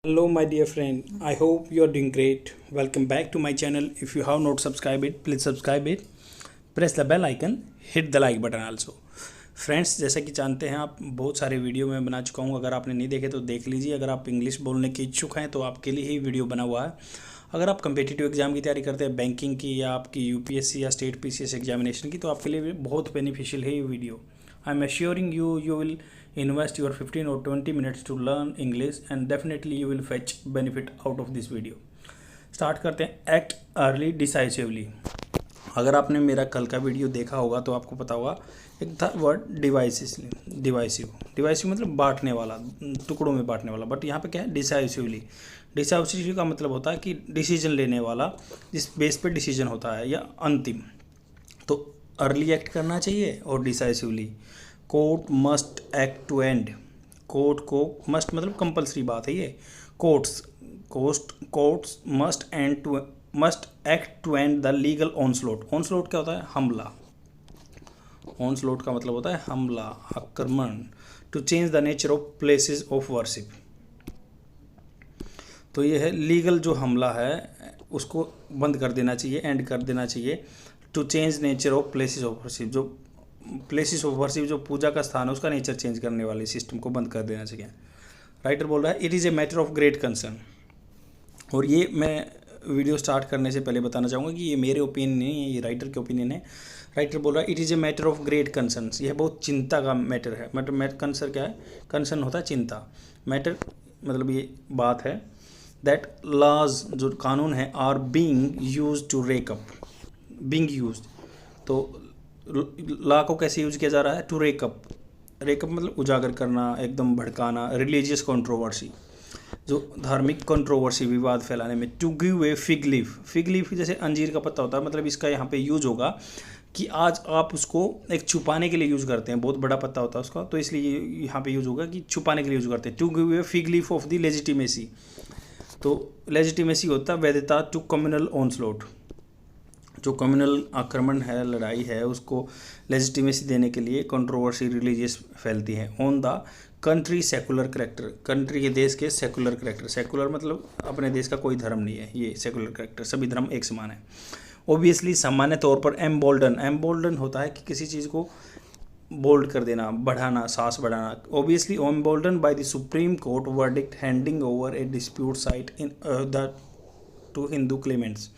Hello, my dear friend. I hope you are doing great. Welcome back to my channel. If you have not subscribed it, please subscribe it. Press the bell icon. Hit the like button also. Friends, जैसा कि जानते हैं आप, बहुत सारे video मैं बना चुका हूं। अगर आपने नहीं देखे तो देख लीजिए। अगर आप इंग्लिश बोलने के इच्छुक हैं तो आपके लिए ही वीडियो बना हुआ है। अगर आप कम्पिटिटिव एग्जाम की तैयारी करते हैं, बैंकिंग की या आपकी यूपीएससी या स्टेट पीसीएस एग्जामिनेशन की, तो आपके लिए बहुत बेनिफिशियल है ये video. I am assuring you will invest your 15 or 20 minutes to learn English and definitely you will fetch benefit out of this video. Start करते हैं। Act early decisively. अगर आपने मेरा कल का वीडियो देखा होगा तो आपको पता होगा, एक था वर्ड डिवाइसिव मतलब बांटने वाला, टुकड़ों में बांटने वाला। बट यहाँ पे क्या है, डिसाइसिवली। डिसाइसिवली का मतलब होता है कि डिसीजन लेने वाला, जिस बेस पे डिसीजन होता है, या अंतिम। तो अर्ली एक्ट करना चाहिए और decisively. Court must act to end. Court को मस्ट मतलब कंपलसरी बात है ये। Courts must act to end the legal onslaught. Onslaught क्या होता है? हमला। ऑनस्लोट का मतलब होता है हमला, आक्रमण। To change the nature of places of worship. तो ये है लीगल जो हमला है, उसको बंद कर देना चाहिए, एंड कर देना चाहिए। To change nature of places of worship, जो प्लेसेस ऑफ वर्शिप, जो पूजा का स्थान है, उसका नेचर चेंज करने वाले सिस्टम को बंद कर देना चाहिए। राइटर बोल रहा है it is a matter of great concern. और ये मैं वीडियो स्टार्ट करने से पहले बताना चाहूँगा कि ये मेरे ओपिनियन नहीं है, ये राइटर के ओपिनियन है। राइटर बोल रहा है it is a matter of great concern. यह बहुत चिंता का मैटर है। मैटर कंसर्न क्या है? कंसर्न होता है चिंता। मैटर मतलब ये बात है दैट लॉज, जो कानून है, are being used to rake up. Being used, तो लॉ को कैसे यूज किया जा रहा है? टू रेकअप। रेकअप मतलब उजागर करना, एकदम भड़काना। रिलीजियस कंट्रोवर्सी, जो धार्मिक कंट्रोवर्सी, विवाद फैलाने में। To give a fig leaf. Fig leaf जैसे अंजीर का पत्ता होता है, मतलब इसका यहाँ पे यूज होगा कि आज आप उसको एक छुपाने के लिए यूज करते हैं। बहुत बड़ा पत्ता होता है उसका, तो इसलिए यहाँ पे यूज होगा कि छुपाने के लिए यूज करते हैं। To give a fig leaf of the legitimacy. तो लेजिटिमेसी होता है वैधता टू कम्युनल ऑनस्लोट। जो कम्युनल आक्रमण है, लड़ाई है, उसको लेजिटिमेसी देने के लिए कंट्रोवर्सी रिलीजियस फैलती है। On the country secular character. Country के देश के सेकुलर करेक्टर। सेकुलर मतलब अपने देश का कोई धर्म नहीं है, ये सेकुलर करेक्टर। सभी धर्म एक समान है। ओबियसली सामान्य तौर पर एम्बोल्डन होता है कि किसी चीज़ को बोल्ड कर देना, बढ़ाना, साहस बढ़ाना। Obviously embolden by the Supreme court verdict handing over A dispute site in the two Hindu Clements.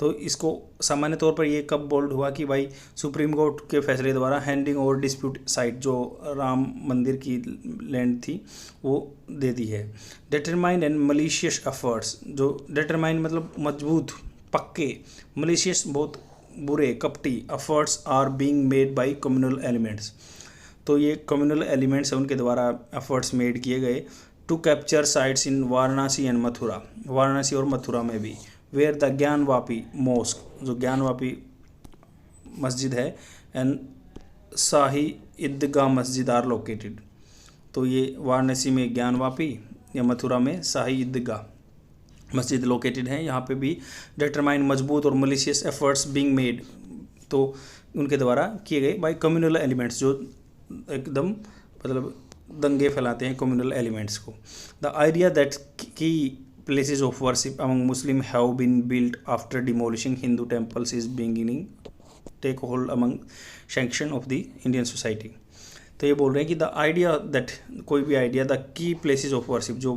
तो इसको सामान्य तौर पर ये कब बोल्ड हुआ कि भाई सुप्रीम कोर्ट के फैसले द्वारा हैंडिंग ओवर डिस्प्यूट साइट, जो राम मंदिर की लैंड थी, वो दे दी है। Determined and malicious efforts. जो डिटरमाइंड मतलब मजबूत, पक्के। मलिशियस बहुत बुरे, कपटी। Efforts are being made by communal elements. तो ये कम्युनल एलिमेंट्स हैं, उनके द्वारा एफर्ट्स मेड किए गए। To capture sites in Varanasi and Mathura. Varanasi और मथुरा में भी। वेयर द ज्ञानवापी मॉस्क, जो ज्ञानवापी मस्जिद है, एंड शाही ईदगाह मस्जिद आर लोकेटेड। तो ये वाराणसी में ज्ञानवापी या मथुरा में शाही ईदगाह मस्जिद लोकेटेड है। यहाँ पे भी डिटरमाइन मजबूत और मलिशियस एफर्ट्स बीइंग मेड, तो उनके द्वारा किए गए बाय कम्युनल एलिमेंट्स, जो एकदम मतलब दंगे फैलाते हैं कम्युनल एलिमेंट्स को। द आइडिया दैट की places of worship among Muslim have been built after demolishing Hindu temples is beginning take hold among section of the Indian society। तो ये बोल रहे हैं कि द आइडिया दैट, कोई भी idea, the key places of worship, जो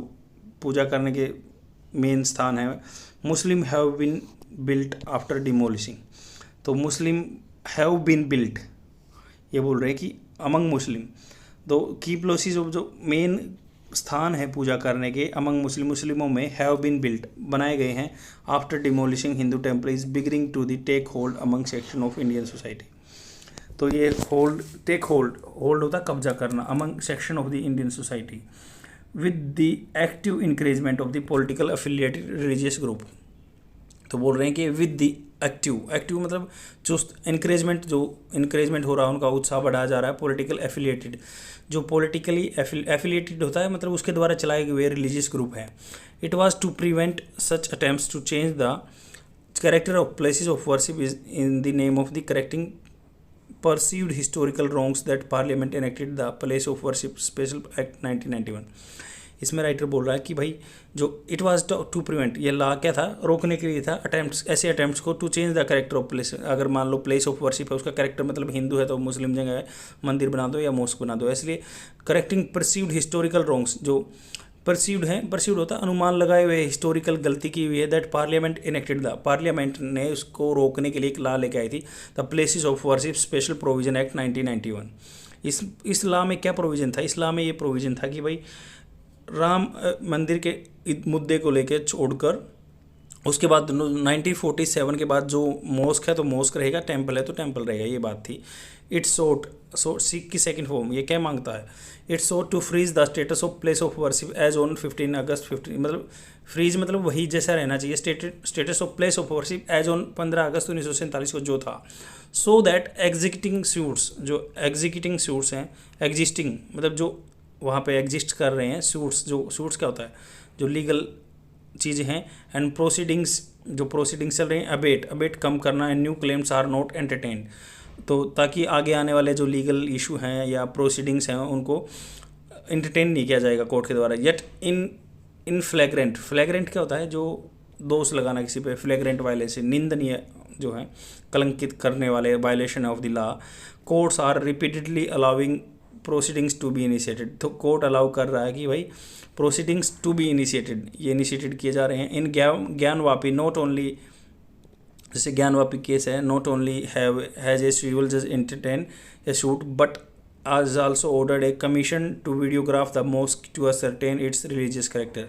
पूजा करने के मेन स्थान है, Muslim have been built after demolishing. तो मुस्लिम हैव बीन बिल्ट, ये बोल रहे हैं कि अमंग मुस्लिम। तो की प्लेसेस ऑफ, जो मेन स्थान है पूजा करने के, अमंग मुस्लिमों में, हैव बीन बिल्ट बनाए गए हैं। After demolishing Hindu temple is beginning to the take hold among section of Indian society. तो ये टेक होल्ड होता है कब्जा करना, among section of the Indian society, with the active encouragement of the political affiliated religious group. तो बोल रहे हैं कि विद द एक्टिव मतलब चुस्त, इंकरेजमेंट हो रहा है, उनका उत्साह बढ़ाया जा रहा है। पॉलिटिकल एफिलिएटेड, जो पॉलिटिकली एफिलिएटेड होता है, मतलब उसके द्वारा चलाए हुए रिलीजियस ग्रुप है। It was to prevent such attempts to change the character of places of worship is in the name of the correcting perceived historical wrongs that parliament enacted the place of worship special act 1991। इसमें writer बोल रहा है कि भाई जो it was to prevent, ये law क्या था, रोकने के लिए था अटेम्प्ट्स, ऐसे अटेम्प्ट्स को to change the character of place. अगर मान लो प्लेस ऑफ वर्शिप है, उसका कैरेक्टर मतलब हिंदू है तो मुस्लिम जगह है, मंदिर बना दो या मॉस्क बना दो, इसलिए करेक्टिंग परसीव्ड हिस्टोरिकल रॉन्ग्स, जो परसीव्ड है, परसीव्ड होता है अनुमान लगाए हुए हिस्टोरिकल गलती की हुई है, that parliament enacted the, parliament ने उसको रोकने के लिए एक लॉ लेके आई थी, the places of worship special provision act 1991। इस लॉ में क्या प्रोविज़न था, इस लॉ में ये प्रोविज़न था कि भाई राम मंदिर के मुद्दे को लेकर छोड़कर उसके बाद 1947 के बाद जो मॉस्क है तो मॉस्क रहेगा, टेम्पल है तो टेम्पल रहेगा, ये बात थी। इट्स सो सिख की सेकंड फॉर्म ये क्या मांगता है, it's so to freeze the status of place of worship as on 15 August 15, मतलब फ्रीज मतलब वही जैसा रहना चाहिए, status of place of worship as on 15 August 1947 को जो था, सो दैट एग्जीक्यूटिंग सूट्स, जो एग्जीक्यूटिंग सूट्स हैं, एग्जिस्टिंग मतलब जो वहाँ पे एग्जिस्ट कर रहे हैं, सूट्स, जो सूट्स क्या होता है, जो लीगल चीज़ें हैं, एंड प्रोसीडिंग्स, जो प्रोसीडिंग्स चल रहे हैं, अबेट कम करना, and new claims are not entertained, तो ताकि आगे आने वाले जो लीगल इशू हैं या प्रोसीडिंग्स हैं उनको एंटरटेन नहीं किया जाएगा कोर्ट के द्वारा। येट इन फ्लैग्रेंट, फ्लैग्रेंट क्या होता है, जो दोष लगाना किसी पे, फ्लैग्रेंट वायलेशन, निंदनीय जो है, कलंकित करने वाले, violation of the law, courts are repeatedly allowing proceedings to be initiated, तो कोर्ट अलाउ कर रहा है कि भाई प्रोसीडिंग्स टू बी इनिशिएटेड, ये इनिशिएटेड किए जा रहे हैं। इन ज्ञानवापी नॉट ओनली, जैसे ज्ञानवापी केस है, not only has a civil जज entertain a suit but has also ordered a commission to videograph the mosque to ascertain its religious character.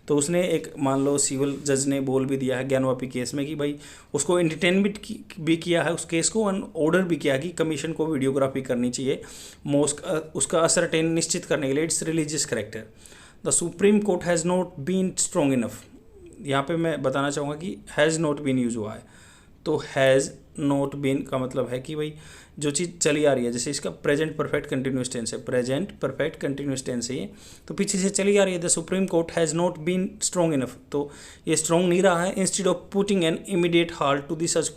तो उसने एक, मान लो सिविल जज ने बोल भी दिया है ज्ञानवापी केस में कि भाई उसको एंटरटेन भी किया है उस केस को, और ऑर्डर भी किया कि कमीशन को वीडियोग्राफी करनी चाहिए मॉस्क, उसका असरटेन निश्चित करने के लिए, its religious character. The Supreme Court has not been strong enough, यहाँ पे मैं बताना चाहूँगा कि हैज़ नॉट बीन यूज हुआ है, तो हैज़ नॉट बीन का मतलब है कि भाई जो चीज़ चली आ रही है, जैसे इसका प्रेजेंट परफेक्ट कंटिन्यूस टेंस है, प्रेजेंट परफेक्ट कंटिन्यूस टेंस है ये, तो पीछे से चली आ रही है, the Supreme Court has not been strong enough, तो ये स्ट्रॉन्ग नहीं रहा है। Instead of putting an immediate halt to the such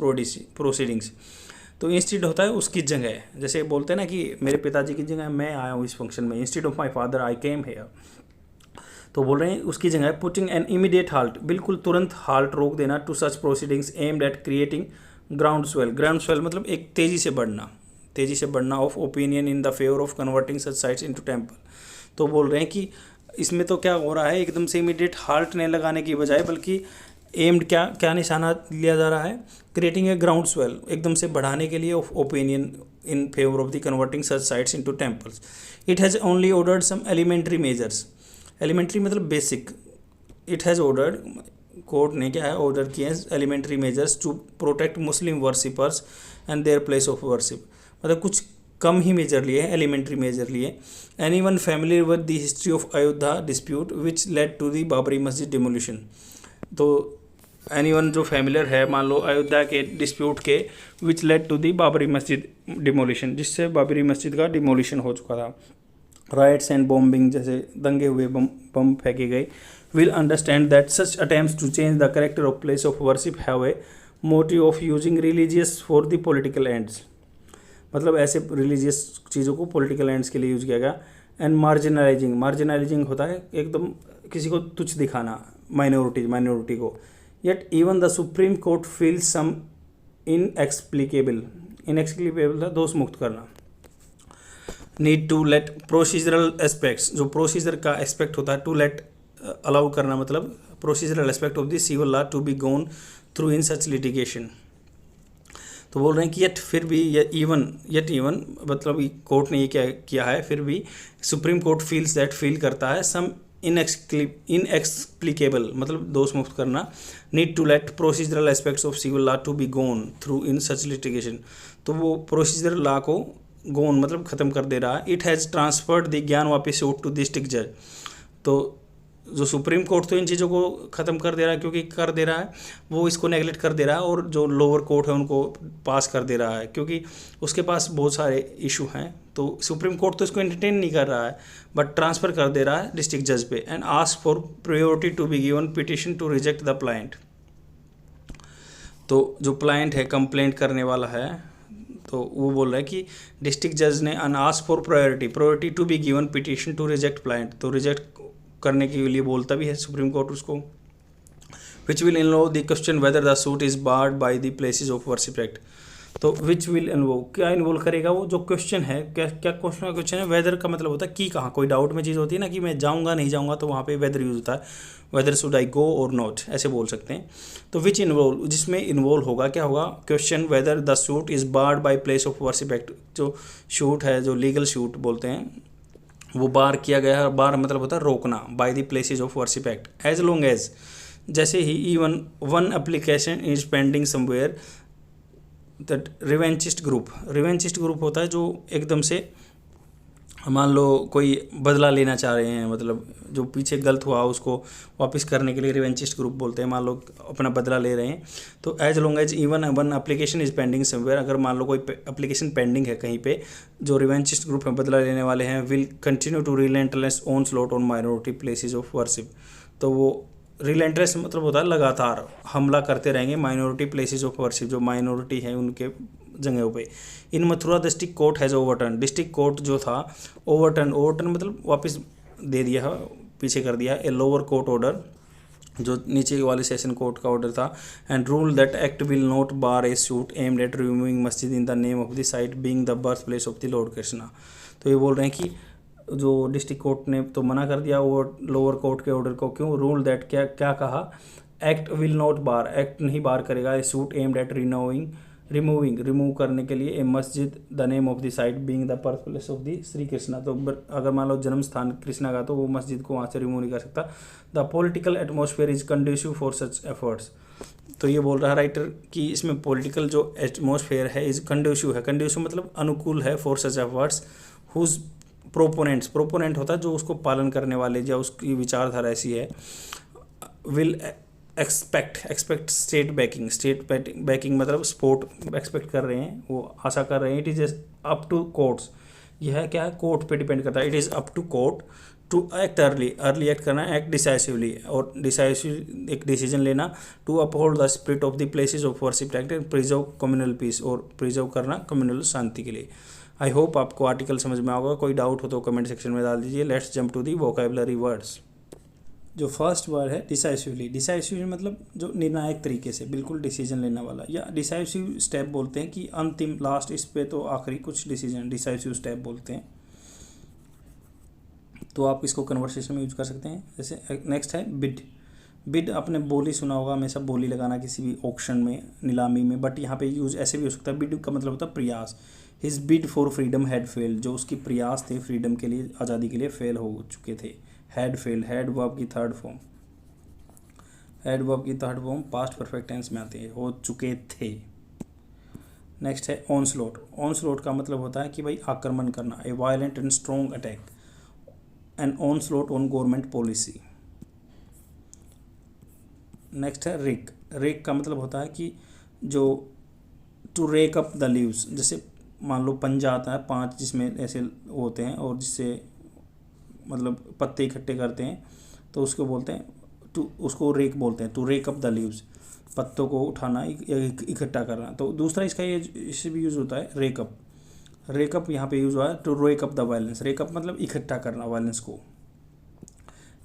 proceedings, तो इंस्टेड होता है उसकी जगह, जैसे बोलते हैं ना कि मेरे पिताजी की जगह मैं आया हूँ इस फंक्शन में, instead of my father I came here, तो बोल रहे हैं उसकी जगह पुटिंग एन इमीडिएट हाल्ट, बिल्कुल तुरंत हाल्ट रोक देना, to such proceedings aimed at creating groundswell मतलब एक तेज़ी से बढ़ना of opinion in the favour of converting such sites into temple. तो बोल रहे हैं कि इसमें तो क्या हो रहा है, एकदम से इमीडिएट हाल्ट नहीं लगाने की बजाय बल्कि एम्ड क्या निशाना लिया जा रहा है, क्रिएटिंग ए ग्राउंड स्वेल, एकदम से बढ़ाने के लिए of opinion in favour of the converting such sites into temples. It has only ordered some elementary measures, elementary मतलब बेसिक, इट हैज़ ऑर्डर्ड, कोर्ट ने क्या है ऑर्डर किए हैं elementary measures to protect Muslim worshippers and their place of worship, मतलब कुछ कम ही मेजर लिए हैं, एलिमेंट्री मेजर लिए। Anyone familiar with the history of Ayodhya dispute which led to the Babri Masjid demolition, तो एनीवन जो फैमिलियर है मान लो अयोध्या के डिस्प्यूट के, which led to the Babri Masjid demolition, जिससे बाबरी मस्जिद का डिमोलिशन हो चुका था। राइट्स एंड बॉम्बिंग, जैसे दंगे हुए, बम फेंके गए। Will understand that such attempts to change the character of place of worship have a motive of using religious for the political ends, मतलब ऐसे रिलीजियस चीज़ों को पॉलिटिकल एंड्स के लिए यूज किया गया। एंड मार्जिनलाइजिंग होता है एकदम किसी को तुच्छ दिखाना, माइनॉरिटी को। Yet even the Supreme Court feels some inexplicable था दोष मुक्त करना। Need to let procedural aspects, जो प्रोसीजर का एस्पेक्ट होता है, टू लेट अलाउ करना, मतलब procedural aspect of the civil law to be gone through in such litigation. तो बोल रहे हैं कि येट इवन मतलब कोर्ट ने ये क्या किया है, फिर भी सुप्रीम कोर्ट फील करता है सम इनएक्सप्लिकेबल मतलब दोष मुक्त करना, need to let procedural aspects of civil law to be gone through in such litigation, तो वो प्रोसीजरल लॉ को गोन मतलब ख़त्म कर दे रहा है। It has transferred the Gyanvapi suit to district जज, तो जो सुप्रीम कोर्ट तो इन चीज़ों को ख़त्म कर दे रहा है, क्योंकि कर दे रहा है वो इसको नेगलेक्ट कर दे रहा है, और जो लोअर कोर्ट है उनको पास कर दे रहा है, क्योंकि उसके पास बहुत सारे इशू हैं। तो सुप्रीम कोर्ट तो इसको एंटरटेन नहीं कर रहा है, बट ट्रांसफ़र कर दे रहा है डिस्ट्रिक्ट जज पे। And ask for priority to be given petition to reject the plaint, तो जो प्लाइंट है कंप्लेंट करने वाला है, तो वो बोल रहा है कि डिस्ट्रिक्ट जज ने ask for priority to be given petition to reject plaint, तो करने के लिए बोलता भी है सुप्रीम कोर्ट उसको। Which will involve the question whether the suit is barred by the places of worship act. तो विच विल इन्वॉल्व, क्या इन्वॉल्व करेगा वो जो क्वेश्चन है, क्या क्या क्वेश्चन है। वेदर का मतलब होता है कि कहाँ, कोई डाउट में चीज़ होती है ना कि मैं जाऊँगा नहीं जाऊँगा, तो वहाँ पे वेदर यूज होता है, वेदर शुड आई गो और नॉट, ऐसे बोल सकते हैं। तो विच इन्वॉल्व, जिसमें इन्वॉल्व होगा, क्या होगा, question whether the shoot is barred by place of worship act. जो शूट है, जो लीगल शूट बोलते हैं, वो बार किया गया है। बार मतलब होता है रोकना, by the places of worship act as long as, जैसे ही even one application is pending somewhere that revanchist group होता है जो एकदम से, मान लो कोई बदला लेना चाह रहे हैं, मतलब जो पीछे गलत हुआ उसको वापस करने के लिए रिवेंचिस्ट ग्रुप बोलते हैं। मान लो अपना बदला ले रहे हैं, तो as long as even one application is pending somewhere, अगर मान लो कोई एप्लीकेशन पेंडिंग है कहीं पे, जो रिवेंचिस्ट ग्रुप में बदला लेने वाले हैं, will continue to relentless onslaught on minority places of worship. तो वो रिलेंटलेस मतलब होता है लगातार हमला करते रहेंगे माइनॉरिटी प्लेसेस ऑफ वर्शिप, जो माइनॉरिटी है उनके जगहों पे। In Mathura district court has overturn, district court जो था ओवरटर्न मतलब वापस दे दिया, पीछे कर दिया, ए लोअर कोर्ट ऑर्डर, जो नीचे वाले सेशन कोर्ट का ऑर्डर था, and rule that act will not bar a suit aimed at removing masjid in the name of the site being the birth place of the lord Krishna. तो ये बोल रहे हैं कि जो डिस्ट्रिक्ट कोर्ट ने तो मना कर दिया वो लोअर कोर्ट के ऑर्डर को, क्यों, रूल दैट, क्या क्या कहा, act will not bar, act नहीं बार करेगा ए सूट एम्ड एट रिमूव करने के लिए ए मस्जिद the name of the site being the birth place of the Shri Krishna. तो अगर मान लो जन्म स्थान कृष्णा का, तो वो मस्जिद को वहाँ से रिमूव नहीं कर सकता। The political atmosphere is conducive for such efforts. तो ये बोल रहा है राइटर कि इसमें पॉलिटिकल जो एटमॉस्फेयर है इज कंड्यूसिव है, कंड्यूसिव मतलब अनुकूल है, for such efforts whose proponent होता है जो उसको पालन करने वाले, या उसकी विचारधारा ऐसी है, विल एक्सपेक्ट स्टेट बैकिंग मतलब सपोर्ट एक्सपेक्ट कर रहे हैं, वो आशा कर रहे हैं। It is up to courts, यह क्या है, कोर्ट पे डिपेंड करता है। It is up to court to act early act करना, एक्ट डिसाइसिवली, और डिसाइसिव एक डिसीजन लेना, to uphold the spirit of the places of worship act and preserve communal peace, और प्रिजर्व करना कम्युनल शांति के लिए। आई होप आपको आर्टिकल समझ में आएगा। कोई डाउट हो तो कमेंट सेक्शन में डाल दीजिए। Let's jump to the vocabulary words. जो फर्स्ट वर्ड है डिसाइसिवली मतलब जो निर्णायक तरीके से बिल्कुल डिसीजन लेने वाला, या डिसाइसिव स्टेप बोलते हैं कि अंतिम लास्ट, इस पे तो आखिरी कुछ डिसीजन डिसाइसिव स्टेप बोलते हैं। तो आप इसको कन्वर्सेशन में यूज कर सकते हैं। जैसे नेक्स्ट है बिड आपने बोली सुना होगा, हमेशा बोली लगाना किसी भी ऑक्शन में, नीलामी में, बट यहाँ पे यूज ऐसे भी हो सकता है। बिड का मतलब होता है प्रयास। His bid for freedom had failed, जो उसकी प्रयास थे फ्रीडम के लिए, आज़ादी के लिए, फेल हो चुके थे। हैड फेल्ड, हैड वर्ब की third form past perfect tense में आते हैं, हो चुके थे। नेक्स्ट है ऑनस्लॉट का मतलब होता है कि भाई आक्रमण करना, a violent and strong attack, an onslaught on government policy. Next है रेक का मतलब होता है कि जो to rake up the leaves, जैसे मान लो पंजा आता है 5 जिसमें ऐसे होते हैं, और जिससे मतलब पत्ते इकट्ठे करते हैं, तो उसको बोलते हैं उसको रेक बोलते हैं, to rake up the leaves, पत्तों को उठाना या इकट्ठा करना। तो दूसरा इसका ये इससे भी यूज़ होता है रेकअप यहाँ पे यूज़ हुआ है, to rake up the violence, rake up मतलब इकट्ठा करना वायलेंस को।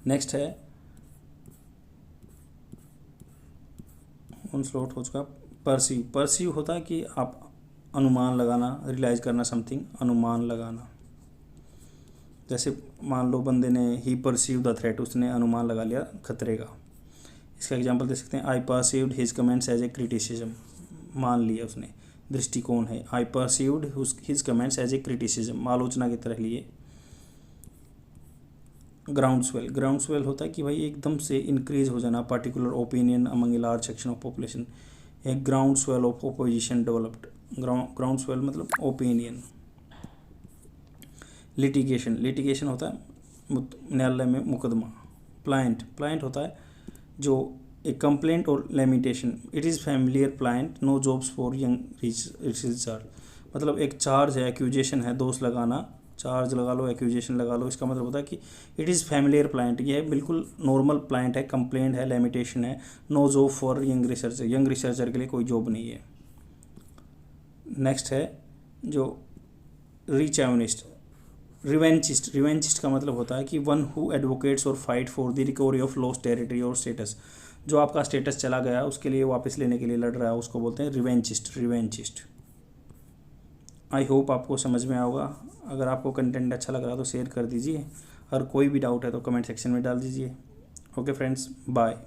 नेक्स्ट है ऑनस्लॉट हो चुका। परसीव होता है कि आप अनुमान लगाना, रियलाइज करना समथिंग, अनुमान लगाना। जैसे मान लो बंदे ने ही परसीव द थ्रेट, उसने अनुमान लगा लिया खतरे का। इसका एग्जांपल दे सकते हैं, I perceived his comments as a criticism, मान लिया उसने, दृष्टिकोण है। I perceived his comments as a criticism, आलोचना की तरह लिए। ग्राउंडस्वेल होता है कि भाई एकदम से इंक्रीज हो जाना, particular opinion among a large section of population, a groundswell of opposition developed. Groundswell मतलब ओपिनियन। लिटिगेशन होता है न्यायालय में मुकदमा। प्लाइंट होता है जो एक कंप्लेंट और limitation. It is familiar plaint, no jobs for young researcher, मतलब एक चार्ज है, एक्यूजेशन है, दोष लगाना, चार्ज लगा लो, एक्यूजेशन लगा लो। इसका मतलब होता है कि इट इज़ फैमिलियर प्लाइंट, ये बिल्कुल नॉर्मल प्लाइंट है, कंप्लेंट है, लेमिटेशन है। No job for young researcher के लिए कोई जॉब नहीं है। नेक्स्ट है जो रिवेंचिस्ट, रिवेंचिस्ट का मतलब होता है कि वन हु एडवोकेट्स और fight for the recovery of lost territory और स्टेटस। जो आपका स्टेटस चला गया उसके लिए वापस लेने के लिए लड़ रहा है, उसको बोलते हैं रिवेंचिस्ट, रिवेंचिस्ट। आई होप आपको समझ में आएगा। अगर आपको कंटेंट अच्छा लग रहा है तो शेयर कर दीजिए, और कोई भी डाउट है तो कमेंट सेक्शन में डाल दीजिए। Okay friends, bye.